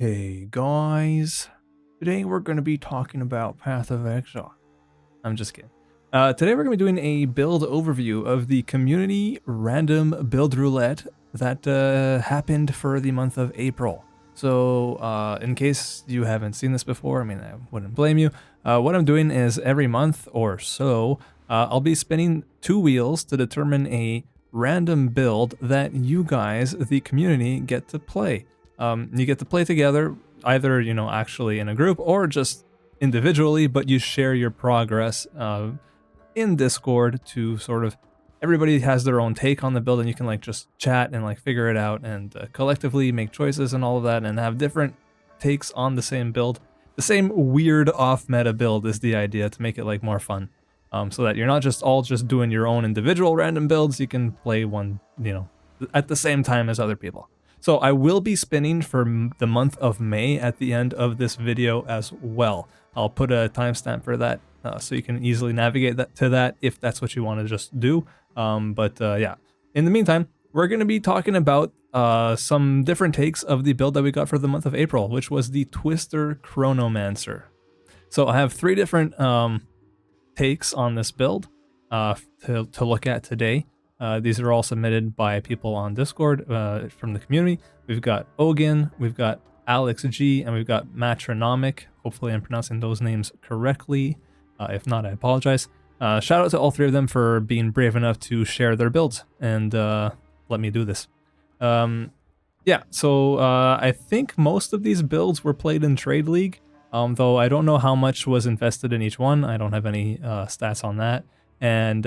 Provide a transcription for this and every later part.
Hey guys, today we're going to be talking about Path of Exile. I'm just kidding. Today we're going to be doing a build overview of the community random build roulette that happened for the month of April. So in case you haven't seen this before, I mean, I wouldn't blame you. What I'm doing is every month or so, I'll be spinning 2 wheels to determine a random build that you guys, the community, get to play. You get to play together, either, actually in a group or just individually, but you share your progress in Discord to sort of, everybody has their own take on the build and you can like just chat and like figure it out and collectively make choices and all of that and have different takes on the same build. The same weird off-meta build is the idea, to make it like more fun. So that you're not just all just doing your own individual random builds, you can play one, at the same time as other people. So I will be spinning for the month of May at the end of this video as well. I'll put a timestamp for that so you can easily navigate to that if that's what you want to just do. Yeah, in the meantime, we're going to be talking about some different takes of the build that we got for the month of April, which was the Twister Chronomancer. So I have 3 different takes on this build to look at today. These are all submitted by people on Discord from the community. We've got Ogen, we've got AlexG, and we've got Mattronymic. Hopefully I'm pronouncing those names correctly. If not, I apologize. Shout out to all 3 of them for being brave enough to share their builds and let me do this. Yeah, so I think most of these builds were played in Trade League, though I don't know how much was invested in each one. I don't have any stats on that. And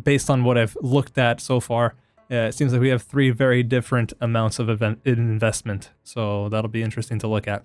based on what I've looked at so far, it seems like we have 3 very different amounts of investment. So that'll be interesting to look at.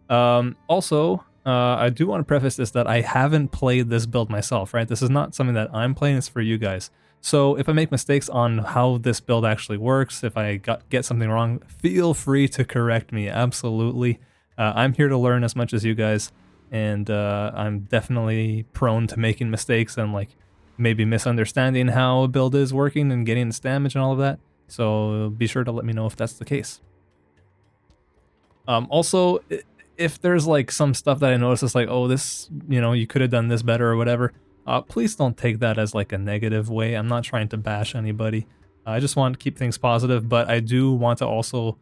Also, I do want to preface this that I haven't played this build myself, right? This is not something that I'm playing, it's for you guys. So if I make mistakes on how this build actually works, if I get something wrong, feel free to correct me, absolutely. I'm here to learn as much as you guys, and I'm definitely prone to making mistakes and like maybe misunderstanding how a build is working and getting its damage and all of that. So be sure to let me know if that's the case. Also, if there's like some stuff that I notice is like, oh, this, you could have done this better or whatever, please don't take that as like a negative way. I'm not trying to bash anybody. I just want to keep things positive, but I do want to also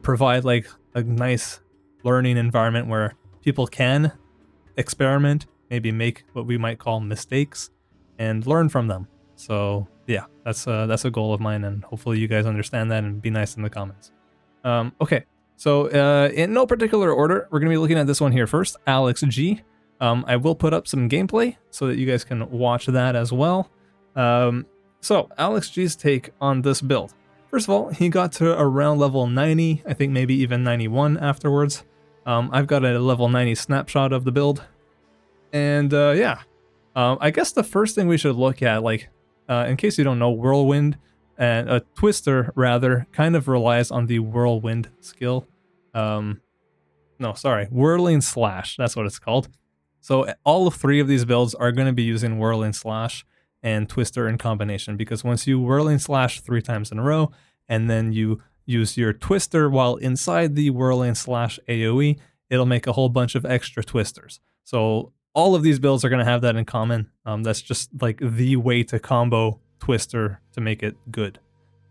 provide like a nice learning environment where people can experiment, maybe make what we might call mistakes, and learn from them. So yeah, that's a goal of mine, and hopefully you guys understand that and be nice in the comments. Okay, so in no particular order, we're gonna be looking at this one here first, AlexG. I will put up some gameplay so that you guys can watch that as well. So AlexG's take on this build. First of all, he got to around level 90, I think maybe even 91 afterwards. I've got a level 90 snapshot of the build, and yeah. I guess the first thing we should look at, like, in case you don't know, Whirlwind, and a Twister, rather, kind of relies on the Whirlwind skill. No, sorry, Whirling Slash, that's what it's called. So all of 3 of these builds are going to be using Whirling Slash and Twister in combination, because once you Whirling Slash 3 times in a row, and then you use your Twister while inside the Whirling Slash AoE, it'll make a whole bunch of extra Twisters. So all of these builds are going to have that in common. That's just like the way to combo Twister to make it good.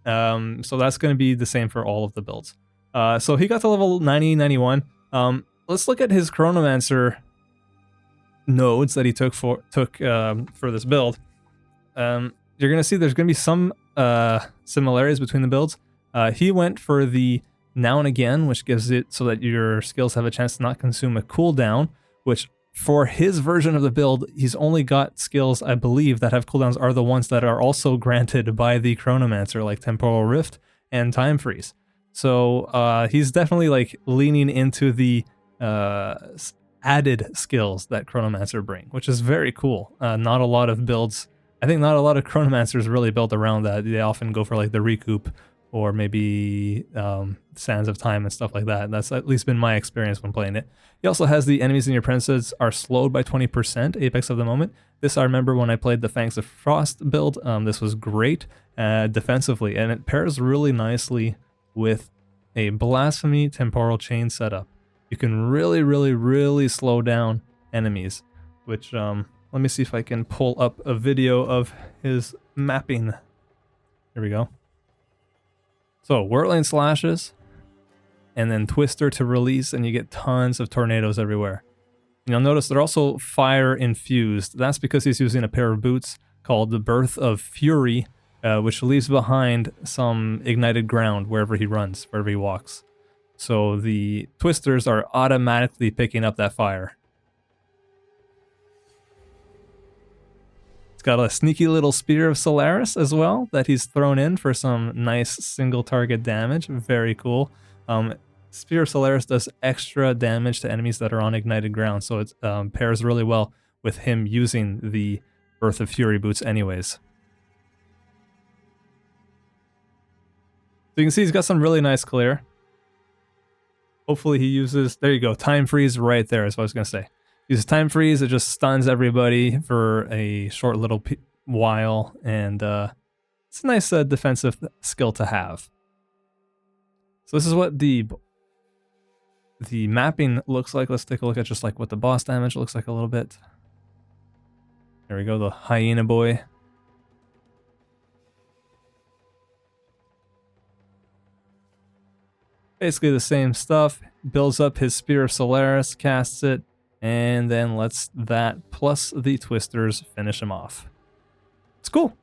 So that's going to be the same for all of the builds. So he got to level 90, 91. Let's look at his Chronomancer nodes that he took for this build. You're going to see there's going to be some similarities between the builds. He went for the Now and Again, which gives it so that your skills have a chance to not consume a cooldown, which for his version of the build, he's only got skills, I believe, that have cooldowns are the ones that are also granted by the Chronomancer, like Temporal Rift and Time Freeze. So he's definitely like leaning into the added skills that Chronomancer bring, which is very cool. Not a lot of builds, I think not a lot of Chronomancers really built around that. They often go for like the recoup or maybe Sands of Time and stuff like that. That's at least been my experience when playing it. He also has the enemies in your apprentices are slowed by 20%, Apex of the moment. This I remember when I played the Fangs of Frost build. This was great defensively, and it pairs really nicely with a Blasphemy Temporal Chain setup. You can really slow down enemies, which, let me see if I can pull up a video of his mapping. Here we go. So, Whirling Slashes, and then Twister to release, and you get tons of tornadoes everywhere. And you'll notice they're also fire infused. That's because he's using a pair of boots called the Birth of Fury, which leaves behind some ignited ground wherever he runs, wherever he walks. So the Twisters are automatically picking up that fire. It's got a sneaky little Spear of Solaris as well that he's thrown in for some nice single target damage. Very cool. Spear of Solaris does extra damage to enemies that are on ignited ground, so it pairs really well with him using the Birth of Fury boots anyways. So you can see he's got some really nice clear. Hopefully he uses, there you go, Time Freeze right there is what I was going to say. Uses Time Freeze, it just stuns everybody for a short little while, and it's a nice defensive skill to have. So this is what the mapping looks like. Let's take a look at just like what the boss damage looks like a little bit. There we go, the Hyena Boy. Basically the same stuff. Builds up his Spear of Solaris, casts it, and then lets that plus the Twisters finish him off. It's cool.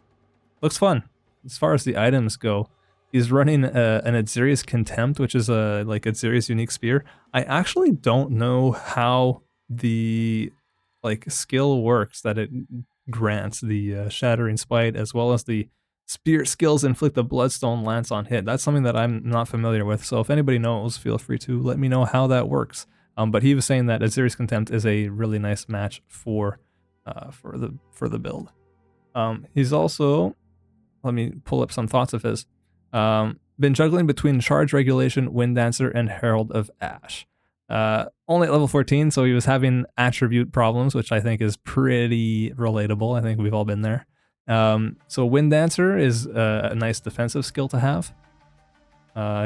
Looks fun. As far as the items go, he's running an Adzirius Contempt, which is like Adzirius unique spear. I actually don't know how the skill works that it grants, the Shattering Spite, as well as the Spear skills inflict a Bloodstone Lance on hit. That's something that I'm not familiar with, so if anybody knows, feel free to let me know how that works. But he was saying that Adzirius Contempt is a really nice match for the build. He's also, let me pull up some thoughts of his. Been juggling between Charge Regulation, Wind Dancer, and Herald of Ash. Only at level 14, so he was having attribute problems, which I think is pretty relatable. I think we've all been there. So Wind Dancer is a nice defensive skill to have.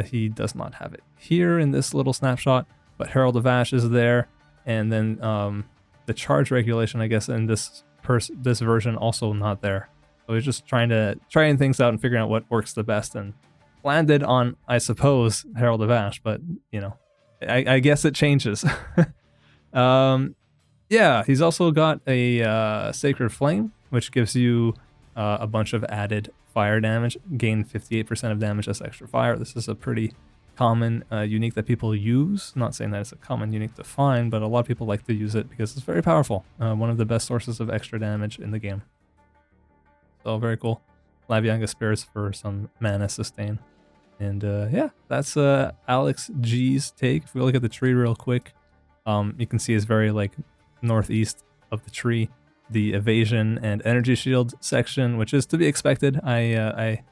He does not have it here in this little snapshot, but Herald of Ash is there, and then the Charge Regulation, I guess, in this version also not there. So he's just trying things out and figuring out what works the best, and landed on, I suppose, Herald of Ash, but you know, I guess it changes. Yeah, he's also got a Sacred Flame, which gives you a bunch of added fire damage, gain 58% of damage as extra fire. This is a pretty common unique that people use. Not saying that it's a common unique to find, but a lot of people like to use it because it's very powerful. One of the best sources of extra damage in the game. So very cool. Lavianga Spirits for some mana sustain. And yeah, that's AlexG's take. If we look at the tree real quick, you can see it's very northeast of the tree. The evasion and energy shield section, which is to be expected. I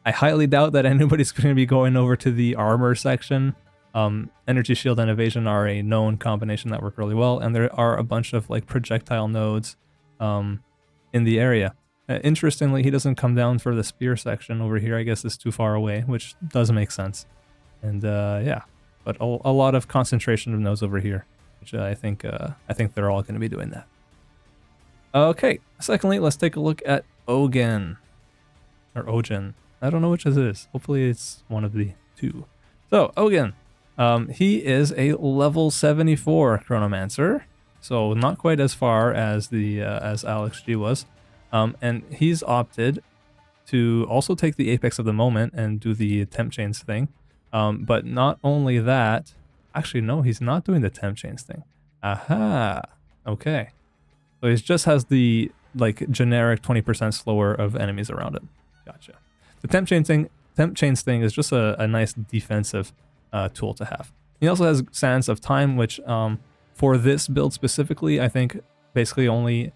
highly doubt that anybody's going to be going over to the armor section. Energy shield and evasion are a known combination that work really well, and there are a bunch of projectile nodes in the area. Interestingly, he doesn't come down for the spear section over here. I guess it's too far away, which does make sense. And yeah, but a lot of concentration of nodes over here, which I think they're all going to be doing that. Okay, secondly, let's take a look at Ogen. Or Ogen. I don't know which it is. Hopefully it's one of the two. So, Ogen. He is a level 74 Chronomancer. So not quite as far as as AlexG was. And he's opted to also take the Apex of the Moment and do the Temp Chains thing. But not only that... Actually, no, he's not doing the Temp Chains thing. Aha! Okay. So he just has the generic 20% slower of enemies around him. Gotcha. The Temp Chains thing is just a nice defensive tool to have. He also has Sands of Time, which for this build specifically, I think basically only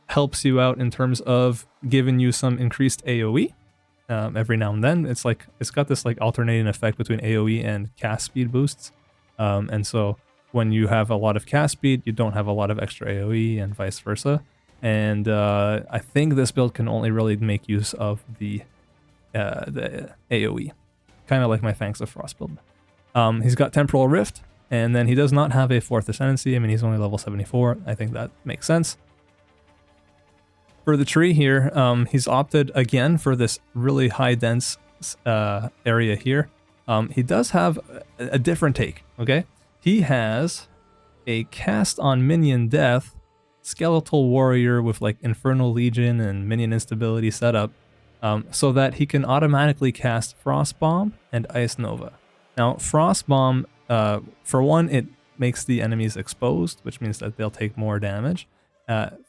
helps you out in terms of giving you some increased AoE every now and then. It's got this alternating effect between AoE and cast speed boosts, and so when you have a lot of cast speed, you don't have a lot of extra AoE and vice versa. And I think this build can only really make use of the AoE, kind of like my Fangs of Frost build. He's got Temporal Rift, and then he does not have a 4th Ascendancy. I mean, he's only level 74. I think that makes sense. For the tree here, he's opted again for this really high dense area here. He does have a different take, okay? He has a cast on minion death, skeletal warrior with like Infernal Legion and minion instability setup, so that he can automatically cast Frost Bomb and Ice Nova. Now, Frost Bomb, for one, it makes the enemies exposed, which means that they'll take more damage,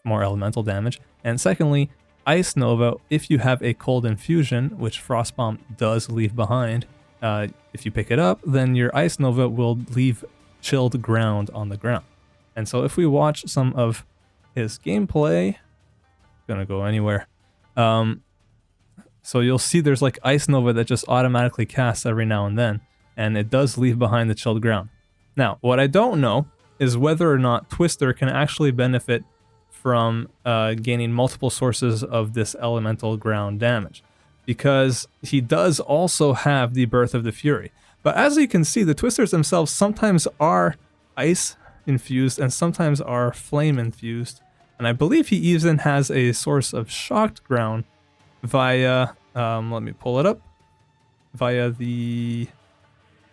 more elemental damage. And secondly, Ice Nova, if you have a cold infusion, which Frost Bomb does leave behind, if you pick it up, then your Ice Nova will leave chilled ground on the ground. And so if we watch some of his gameplay, gonna go anywhere. So you'll see there's like Ice Nova that just automatically casts every now and then, and it does leave behind the chilled ground. Now, what I don't know is whether or not Twister can actually benefit from gaining multiple sources of this elemental ground damage, because he does also have the Birth of the Fury. But as you can see, the Twisters themselves sometimes are ice infused and sometimes are flame infused, and I believe he even has a source of shocked ground via, let me pull it up, via the,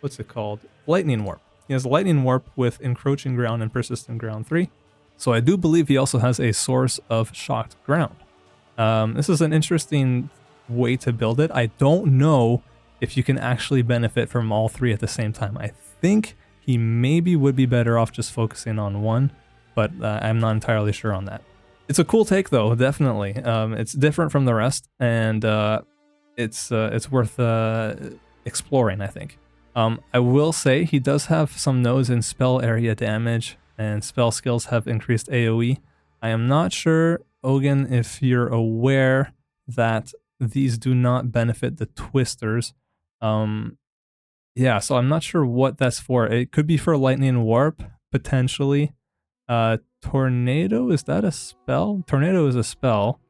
what's it called? Lightning Warp. He has Lightning Warp with Encroaching Ground and Persistent Ground 3. So I do believe he also has a source of shocked ground. This is an interesting way to build it. I don't know if you can actually benefit from all three at the same time. I think he maybe would be better off just focusing on one, but I'm not entirely sure on that. It's a cool take though, definitely. It's different from the rest, and it's worth exploring, I think. I will say he does have some nodes in spell area damage, and spell skills have increased AoE. I am not sure, Ogen, if you're aware that these do not benefit the Twisters. Yeah, so I'm not sure what that's for. It could be for Lightning Warp, potentially. Tornado, is that a spell? Tornado is a spell.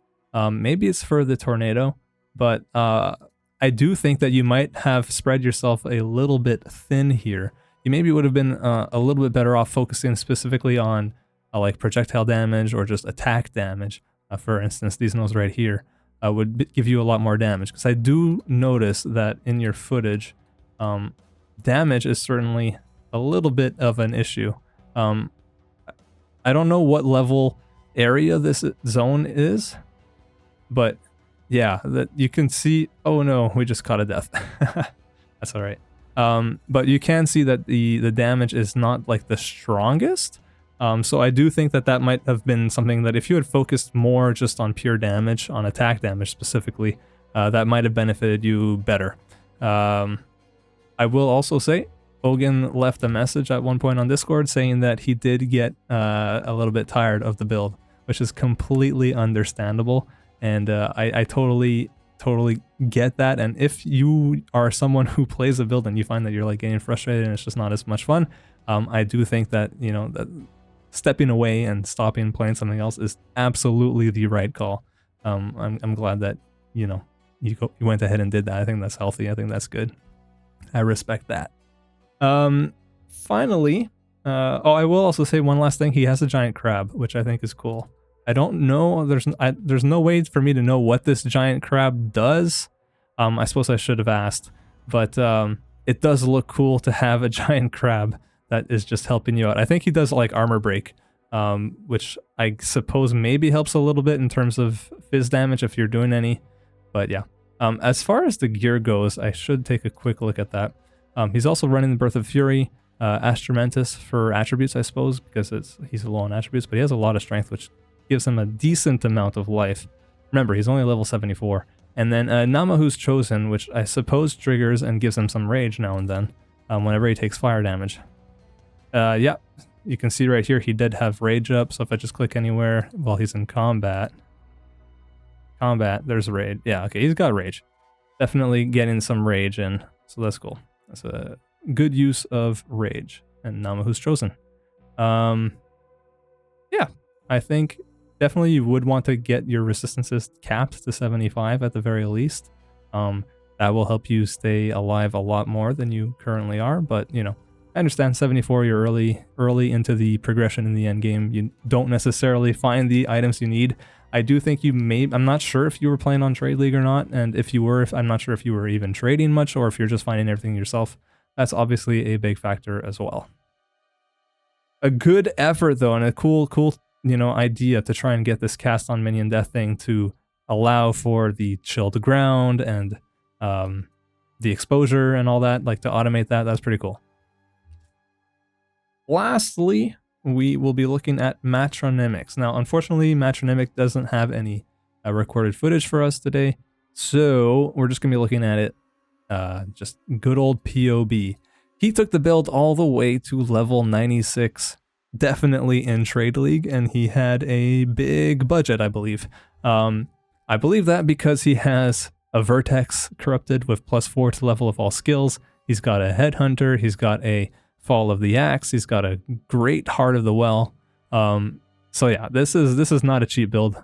Maybe it's for the Tornado, but I do think that you might have spread yourself a little bit thin here. You maybe would have been a little bit better off focusing specifically on like projectile damage or just attack damage. For instance, these nodes right here would give you a lot more damage, because I do notice that in your footage, damage is certainly a little bit of an issue. I don't know what level area this zone is, but yeah, that you can see. Oh no, we just caught a death. That's all right. But you can see that the damage is not like the strongest. So I do think that that might have been something that if you had focused more just on pure damage, on attack damage specifically, that might have benefited you better. I will also say, Ogen left a message at one point on Discord saying that he did get a little bit tired of the build, which is completely understandable. And I totally get that. And if you are someone who plays a build and you find that you're like getting frustrated and it's just not as much fun, I do think that, you know, that stepping away and stopping playing something else is absolutely the right call. I'm glad that, you know, you went ahead and did that. I think that's healthy. I think that's good. I respect that. Finally, I will also say one last thing. He has a giant crab, which I think is cool. I don't know, there's no way for me to know what this giant crab does. I suppose I should have asked, but it does look cool to have a giant crab that is just helping you out. I think he does like armor break, which I suppose maybe helps a little bit in terms of fizz damage if you're doing any, but yeah. As far as the gear goes, I should take a quick look at that. He's also running the Birth of Fury, Astramentus for attributes, I suppose, because he's low on attributes, but he has a lot of strength, which gives him a decent amount of life. Remember, he's only level 74. And then Namahu's Chosen, which I suppose triggers and gives him some rage now and then, whenever he takes fire damage. Yeah, you can see right here he did have rage up, so if I just click anywhere while he's in combat, there's rage. Yeah, okay, he's got rage. Definitely getting some rage in, so that's cool. That's a good use of rage. And Namahu's Chosen. Yeah, I think definitely you would want to get your resistances capped to 75 at the very least. That will help you stay alive a lot more than you currently are, but you know, I understand 74, you're early into the progression in the end game. You don't necessarily find the items you need. I do think you may, I'm not sure if you were playing on Trade League or not, and if you were, I'm not sure if you were even trading much or if you're just finding everything yourself. That's obviously a big factor as well. A good effort though, and a cool, you know, idea to try and get this cast on minion death thing to allow for the chill to ground and the exposure and all that, like to automate that. That's pretty cool. Lastly, we will be looking at Mattronymics. Now, unfortunately, Mattronymic doesn't have any recorded footage for us today, so we're just going to be looking at it, just good old POB. He took the build all the way to level 96, definitely in Trade League, and he had a big budget, I believe. I believe that because he has a Vertex corrupted with +4 to level of all skills. He's got a Headhunter, he's got a Fall of the Axe, he's got a great Heart of the Well. So yeah, this is not a cheap build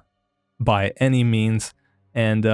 by any means, and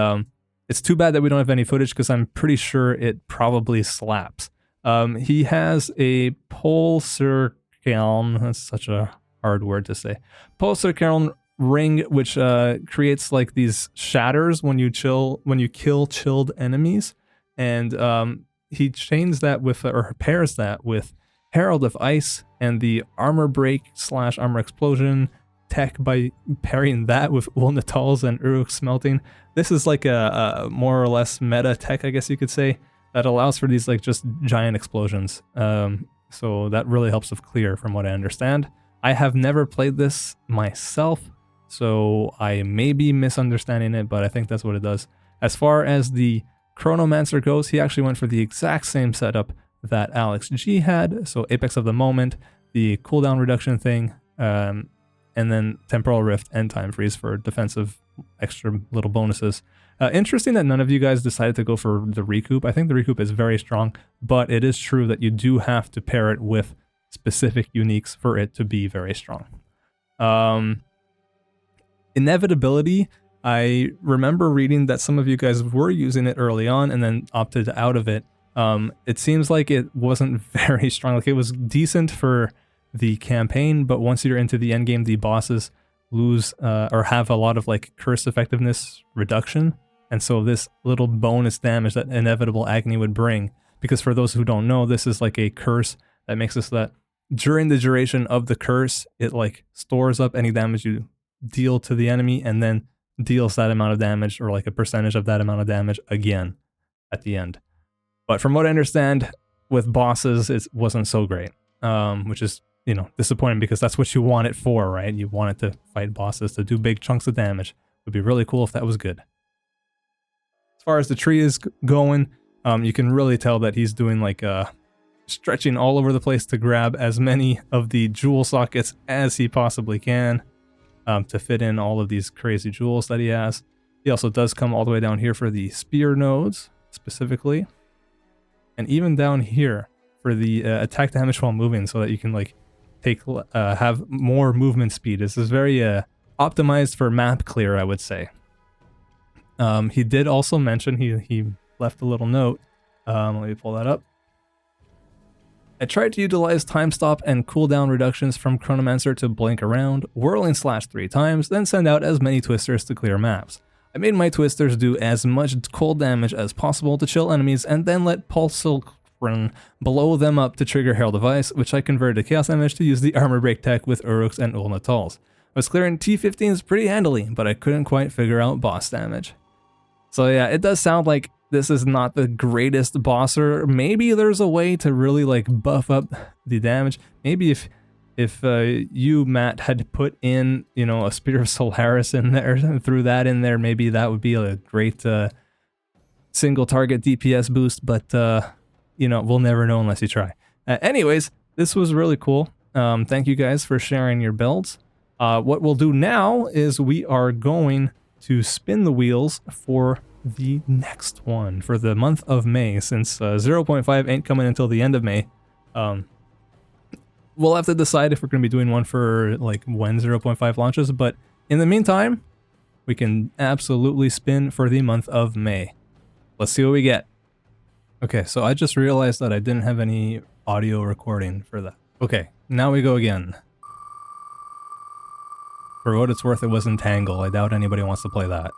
it's too bad that we don't have any footage because I'm pretty sure it probably slaps. He has a Pulsarkelm, that's such a hard word to say, Pulsarkelm ring, which creates like these shatters when you kill chilled enemies, and he chains that with, or pairs that with Herald of Ice and the Armor Break / Armor Explosion tech by pairing that with Ulnatals and Uruk Smelting. This is like a more or less meta tech, I guess you could say, that allows for these like just giant explosions. So that really helps with clear from what I understand. I have never played this myself, so I may be misunderstanding it, but I think that's what it does. As far as the Chronomancer goes, he actually went for the exact same setup that AlexG had, so Apex of the Moment, the cooldown reduction thing, and then Temporal Rift and Time Freeze for defensive extra little bonuses. Interesting that none of you guys decided to go for the Recoup. I think the Recoup is very strong, but it is true that you do have to pair it with specific uniques for it to be very strong. Inevitability, I remember reading that some of you guys were using it early on and then opted out of it. It seems like it wasn't very strong. Like, it was decent for the campaign, but once you're into the end game, the bosses lose or have a lot of like curse effectiveness reduction, and so this little bonus damage that Inevitable Agony would bring, because for those who don't know, this is like a curse that makes it so that during the duration of the curse, it like stores up any damage you deal to the enemy and then deals that amount of damage, or like a percentage of that amount of damage again at the end. But from what I understand, with bosses, it wasn't so great, which is, you know, disappointing because that's what you want it for, right? You want it to fight bosses, to do big chunks of damage. It would be really cool if that was good. As far as the tree is going, you can really tell that he's doing like stretching all over the place to grab as many of the jewel sockets as he possibly can to fit in all of these crazy jewels that he has. He also does come all the way down here for the spear nodes specifically, and even down here for the attack damage while moving, so that you can like have more movement speed. This is very optimized for map clear, I would say. He did also mention, he left a little note. Let me pull that up. I tried to utilize time stop and cooldown reductions from Chronomancer to blink around, whirling slash 3 times, then send out as many twisters to clear maps. I made my twisters do as much cold damage as possible to chill enemies, and then let Pulsarkelm blow them up to trigger Herald of Ice, which I converted to chaos damage to use the armor break tech with Uruks and Ulnatals. I was clearing T15s pretty handily, but I couldn't quite figure out boss damage. So yeah, it does sound like this is not the greatest bosser. Maybe there's a way to really like buff up the damage. Maybe if you, Matt, had put in, you know, a Spear of Solaris in there and threw that in there, maybe that would be a great single target DPS boost, but you know, we'll never know unless you try. Anyways, this was really cool. Thank you guys for sharing your builds. What we'll do now is we are going to spin the wheels for the next one for the month of May, since 0.5 ain't coming until the end of May. We'll have to decide if we're going to be doing one for like when 0.5 launches, but in the meantime, we can absolutely spin for the month of May. Let's see what we get. Okay, so I just realized that I didn't have any audio recording for that. Okay, now we go again. For what it's worth, it was Entangle. I doubt anybody wants to play that.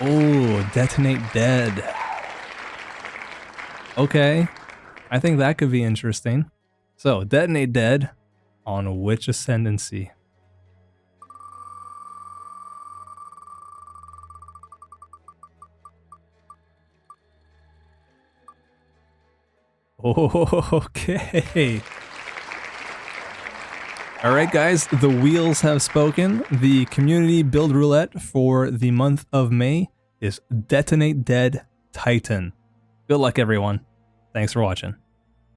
Oh, Detonate Dead. Okay, I think that could be interesting. So, Detonate Dead on which ascendancy? Okay. Alright guys, the wheels have spoken. The community build roulette for the month of May is Detonate Dead Titan. Good luck everyone. Thanks for watching.